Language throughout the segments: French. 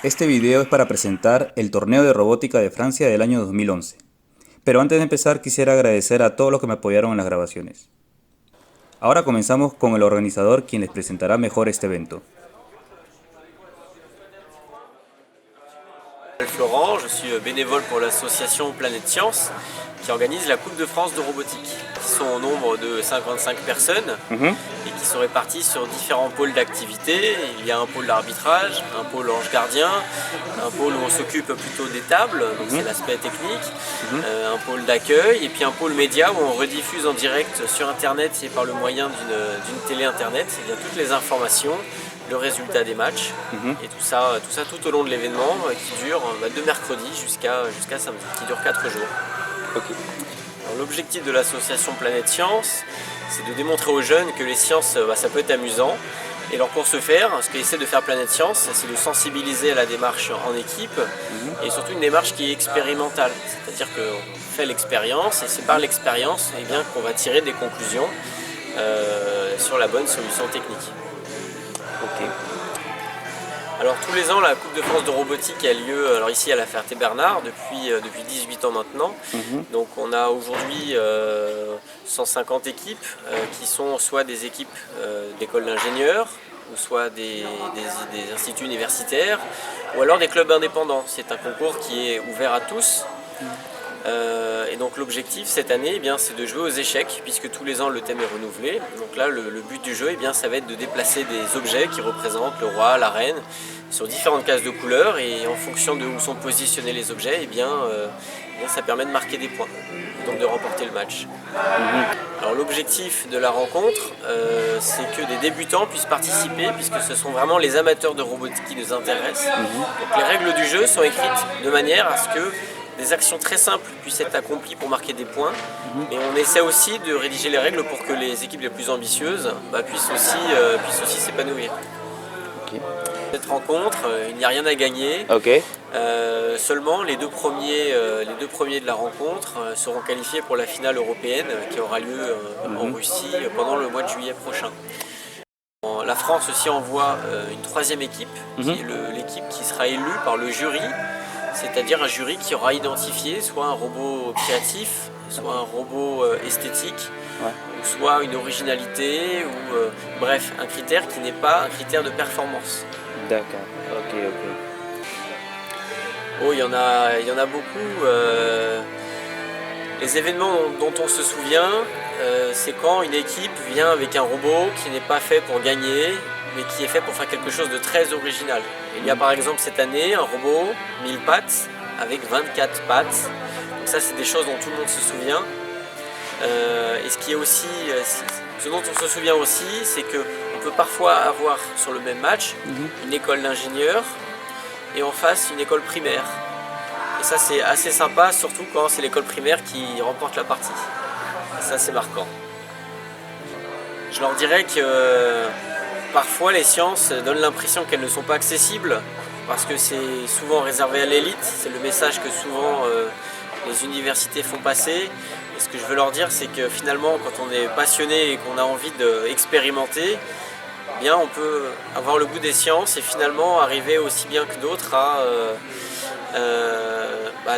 Este video es para presentar el torneo de robótica de Francia del año 2011. Pero antes de empezar quisiera agradecer a todos los que me apoyaron en las grabaciones. Ahora comenzamos con el organizador quien les presentará mejor este evento. Florent, je suis bénévole pour l'association Planète Science qui organise la Coupe de France de robotique, qui sont au nombre de 55 personnes et qui sont réparties sur différents pôles d'activité. Il y a un pôle d'arbitrage, un pôle ange gardien, un pôle où on s'occupe plutôt des tables, donc c'est l'aspect technique, un pôle d'accueil et puis un pôle média où on rediffuse en direct sur internet et par le moyen d'une télé internet toutes les informations, le résultat des matchs et tout ça tout au long de l'événement qui dure de mercredi jusqu'à samedi, qui dure 4 jours. Okay. L'objectif de l'association Planète Science, c'est de démontrer aux jeunes que les sciences, ça peut être amusant. Et alors pour ce faire, ce qu'essaie de faire Planète Science, c'est de sensibiliser à la démarche en équipe et surtout une démarche qui est expérimentale. C'est-à-dire qu'on fait l'expérience et c'est par l'expérience qu'on va tirer des conclusions sur la bonne solution technique. Okay. Alors tous les ans, la Coupe de France de robotique a lieu ici à la Ferté-Bernard depuis 18 ans maintenant. Donc on a aujourd'hui 150 équipes qui sont soit des équipes d'écoles d'ingénieurs, ou soit des instituts universitaires, ou alors des clubs indépendants. C'est un concours qui est ouvert à tous. Et donc l'objectif cette année, c'est de jouer aux échecs, puisque tous les ans le thème est renouvelé. Donc là le but du jeu, ça va être de déplacer des objets qui représentent le roi, la reine, sur différentes cases de couleurs, et en fonction de où sont positionnés les objets, ça permet de marquer des points, donc de remporter le match. Alors l'objectif de la rencontre, c'est que des débutants puissent participer, puisque ce sont vraiment les amateurs de robotique qui nous intéressent. Donc les règles du jeu sont écrites de manière à ce que des actions très simples puissent être accomplies pour marquer des points, mais on essaie aussi de rédiger les règles pour que les équipes les plus ambitieuses puissent aussi s'épanouir. Okay. Cette rencontre, il n'y a rien à gagner. Okay. Seulement les deux premiers de la rencontre seront qualifiés pour la finale européenne qui aura lieu en Russie pendant le mois de juillet prochain. La France aussi envoie une troisième équipe, qui est l'équipe qui sera élue par le jury, c'est-à-dire un jury qui aura identifié soit un robot créatif, soit un robot esthétique, ou soit une originalité, ou bref, un critère qui n'est pas un critère de performance. D'accord, ok. Oh, il y en a beaucoup. Les événements dont on se souvient, c'est quand une équipe vient avec un robot qui n'est pas fait pour gagner, mais qui est fait pour faire quelque chose de très original. Il y a par exemple cette année un robot 1000 pattes avec 24 pattes. Donc ça, c'est des choses dont tout le monde se souvient. Et ce dont on se souvient aussi, c'est qu'on peut parfois avoir sur le même match une école d'ingénieurs et en face une école primaire. Et ça, c'est assez sympa, surtout quand c'est l'école primaire qui remporte la partie. Ça, c'est marquant. Je leur dirais que parfois les sciences donnent l'impression qu'elles ne sont pas accessibles parce que c'est souvent réservé à l'élite. C'est le message que souvent les universités font passer. Et ce que je veux leur dire, c'est que finalement, quand on est passionné et qu'on a envie d'expérimenter, on peut avoir le goût des sciences et finalement arriver aussi bien que d'autres à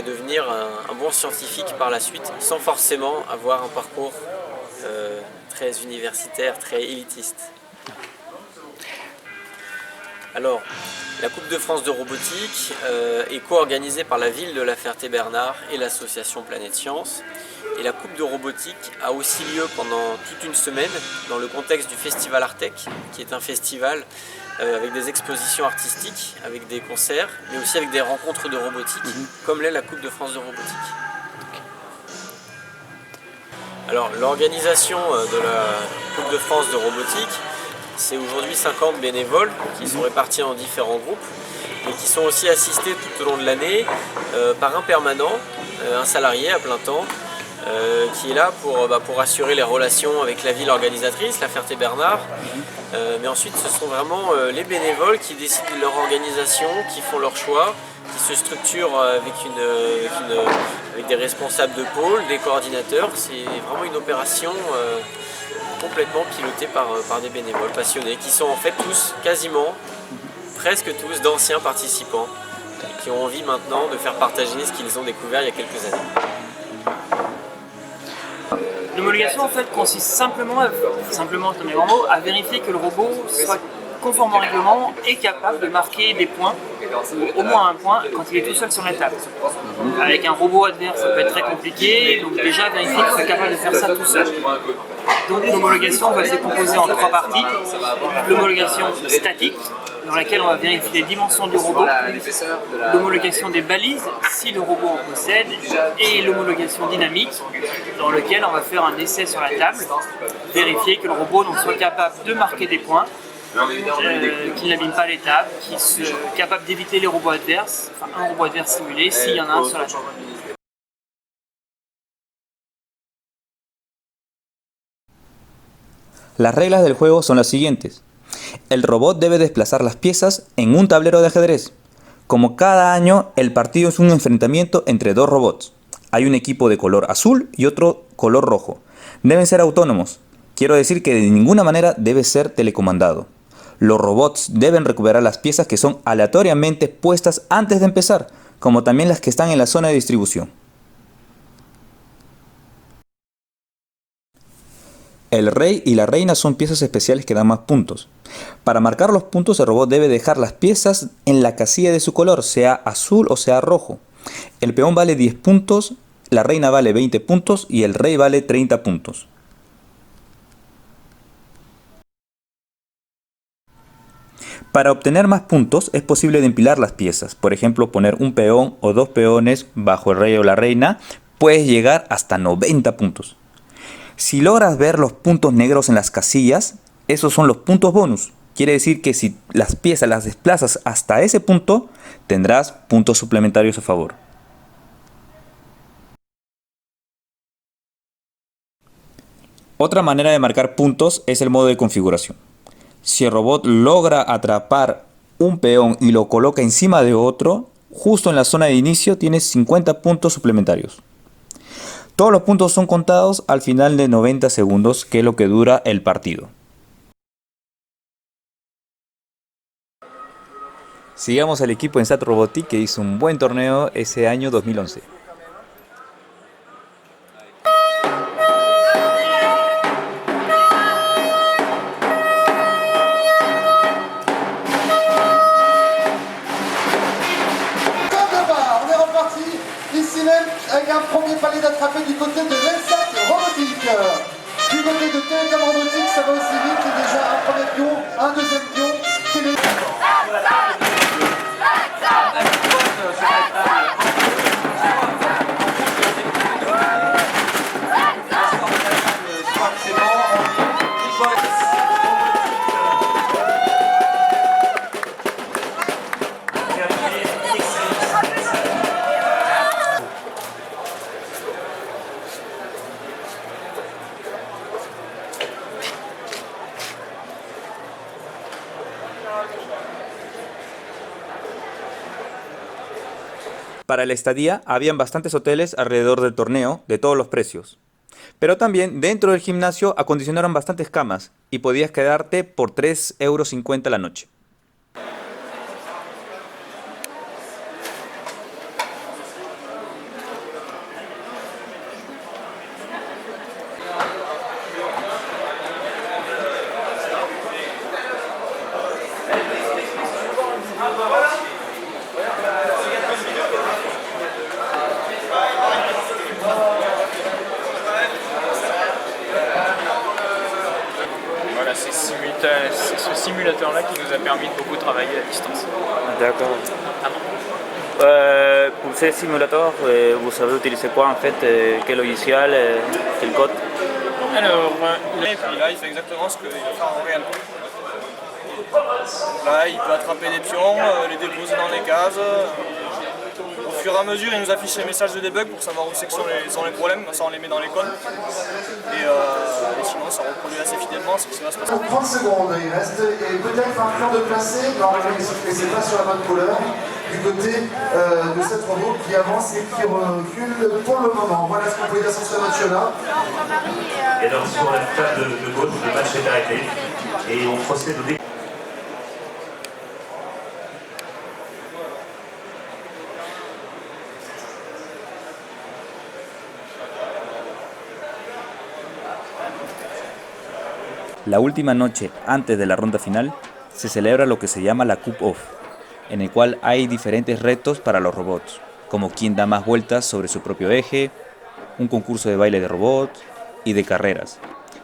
devenir un bon scientifique par la suite, sans forcément avoir un parcours très universitaire, très élitiste. Alors, la Coupe de France de robotique est co-organisée par la ville de La Ferté-Bernard et l'association Planète Science. Et la Coupe de robotique a aussi lieu pendant toute une semaine dans le contexte du Festival Artec, qui est un festival avec des expositions artistiques, avec des concerts, mais aussi avec des rencontres de robotique, comme l'est la Coupe de France de robotique. Alors, l'organisation de la Coupe de France de robotique, c'est aujourd'hui 50 bénévoles qui sont répartis en différents groupes et qui sont aussi assistés tout au long de l'année par un permanent, un salarié à plein temps, qui est là pour assurer les relations avec la ville organisatrice, la Ferté-Bernard. Mais ensuite, ce sont vraiment les bénévoles qui décident de leur organisation, qui font leur choix, qui se structurent avec des responsables de pôle, des coordinateurs. C'est vraiment une opération complètement pilotée par des bénévoles passionnés qui sont en fait tous quasiment presque tous d'anciens participants qui ont envie maintenant de faire partager ce qu'ils ont découvert il y a quelques années. L'homologation en fait consiste simplement dans les grands mots, à vérifier que le robot soit conforme au règlement et capable de marquer des points, au moins un point, quand il est tout seul sur la table. Avec un robot adverse, ça peut être très compliqué, donc déjà vérifier qu'il soit capable de faire ça tout seul. Donc l'homologation va se décomposer en trois parties. L'homologation statique, dans laquelle on va vérifier les dimensions du robot, l'homologation des balises, si le robot en possède, et l'homologation dynamique, dans laquelle on va faire un essai sur la table, vérifier que le robot donc, soit capable de marquer des points, qu'il n'abîme pas les tables, qu'il soit capable d'éviter les robots adverses, enfin un robot adverse simulé, s'il y en a un sur la table. Las reglas del juego son las siguientes. El robot debe desplazar las piezas en un tablero de ajedrez. Como cada año, el partido es un enfrentamiento entre dos robots. Hay un equipo de color azul y otro color rojo. Deben ser autónomos. Quiero decir que de ninguna manera debe ser telecomandado. Los robots deben recuperar las piezas que son aleatoriamente puestas antes de empezar, como también las que están en la zona de distribución. El rey y la reina son piezas especiales que dan más puntos. Para marcar los puntos, el robot debe dejar las piezas en la casilla de su color, sea azul o sea rojo. El peón vale 10 puntos, la reina vale 20 puntos y el rey vale 30 puntos. Para obtener más puntos es posible de empilar las piezas, por ejemplo poner un peón o dos peones bajo el rey o la reina, puedes llegar hasta 90 puntos. Si logras ver los puntos negros en las casillas, esos son los puntos bonus. Quiere decir que si las piezas las desplazas hasta ese punto, tendrás puntos suplementarios a favor. Otra manera de marcar puntos es el modo de configuración. Si el robot logra atrapar un peón y lo coloca encima de otro, justo en la zona de inicio tienes 50 puntos suplementarios. Todos los puntos son contados al final de 90 segundos, que es lo que dura el partido. Sigamos al equipo en Sat Robotic que hizo un buen torneo ese año 2011. Avec un premier palier d'attrapé du côté de l'ENSAT Robotique. Du côté de Telecom Robotique, ça va aussi vite. Il y a déjà un premier pion, un deuxième pion. Para la estadía, habían bastantes hoteles alrededor del torneo, de todos los precios. Pero también dentro del gimnasio acondicionaron bastantes camas y podías quedarte por 3,50 € la noche. Voilà, c'est ce simulateur-là qui nous a permis de beaucoup travailler à distance. D'accord. Pour ces simulateurs, vous savez utiliser quoi en fait? Quel logiciel? Quel code? Alors, et puis là, il fait exactement ce qu'il va faire en réel. Là, il peut attraper des pions, les déposer dans les cases. Au fur et à mesure, il nous affiche les messages de debug pour savoir où c'est que sont les problèmes. Ça, on les met dans les codes. Et sinon, ça reproduit assez fidèlement ce qui va se passer. 30 secondes, il reste. Et peut-être un plan de placer. Normalement, il n'est pas sur la bonne couleur. Du côté de cette robot qui avance et qui recule pour le moment. Voilà ce qu'on peut dire sur ce match-là. Et donc, sur la table de gauche, le match est arrêté. Et on procède au début. La última noche antes de la ronda final se celebra lo que se llama la Coupe Off, en el cual hay diferentes retos para los robots, como quién da más vueltas sobre su propio eje, un concurso de baile de robots y de carreras.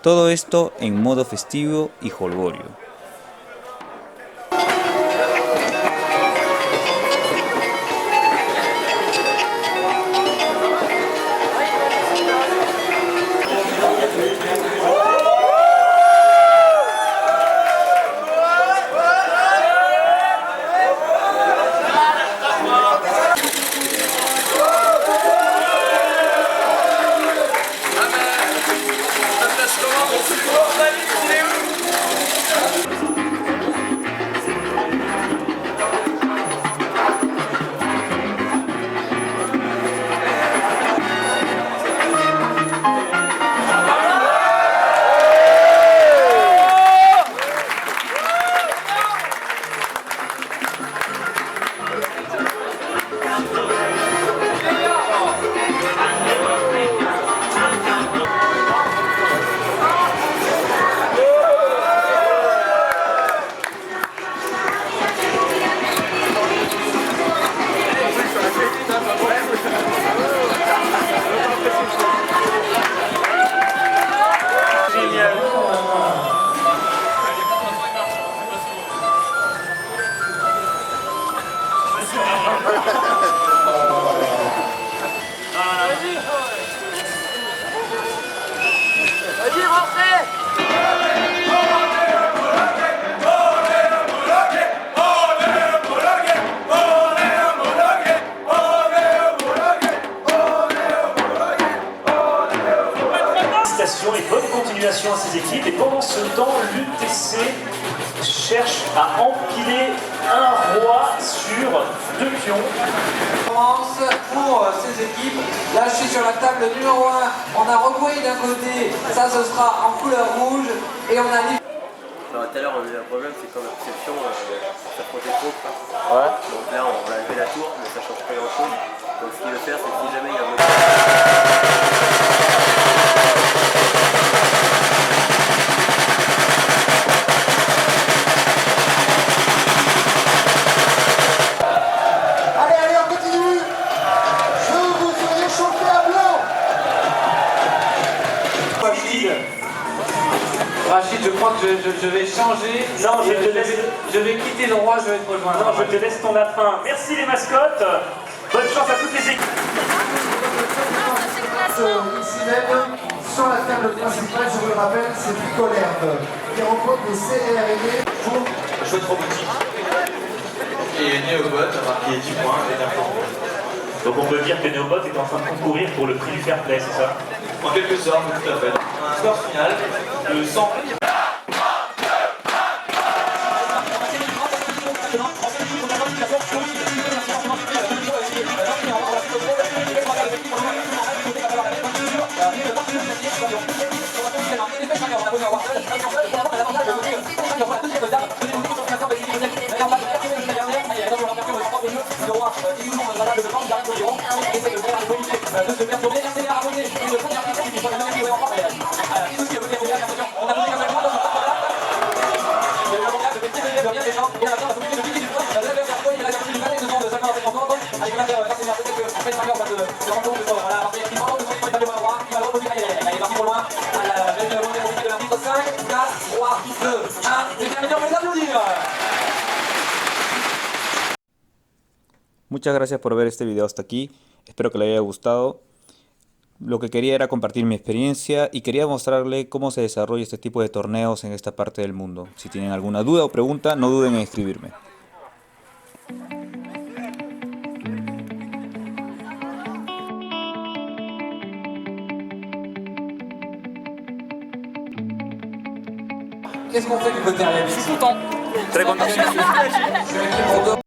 Todo esto en modo festivo y jolgorio. Et bonne continuation à ces équipes. Et pendant ce temps, l'UTC cherche à empiler un roi sur 2 pions. Commence pour ces équipes. Là, je suis sur la table numéro 1. On a Rockway d'un côté, ça ce sera en couleur rouge. Et on a Alors, tout à l'heure, on a eu un problème, c'est qu'en réception, ça frottait trop. Ouais. Donc là, on a levé la tour, mais ça change pas grand chose. Donc ce qu'il veut faire, c'est que si jamais il y a un Rachid, je crois que je vais changer. Non, je vais quitter le roi, je vais te rejoindre. Non, je te laisse ton lapin. Merci les mascottes. Bonne chance à toutes les équipes. Ici même, sur la table principale, je vous le rappelle, c'est Picolerbe qui rencontre le CRD pour Chouette robotique. Et Neobot a marqué 10 points et d'un point. Donc on peut dire que Neobot est en train de concourir pour le prix du fair play, c'est ça? En quelque sorte, tout à fait. Un score final de 100. Muchas gracias por ver este video hasta aquí, espero que les haya gustado. Lo que quería era compartir mi experiencia y quería mostrarle cómo se desarrolla este tipo de torneos en esta parte del mundo. Si tienen alguna duda o pregunta, no duden en escribirme. Qu'est-ce qu'on fait du côté arrière? Je suis content. Très content.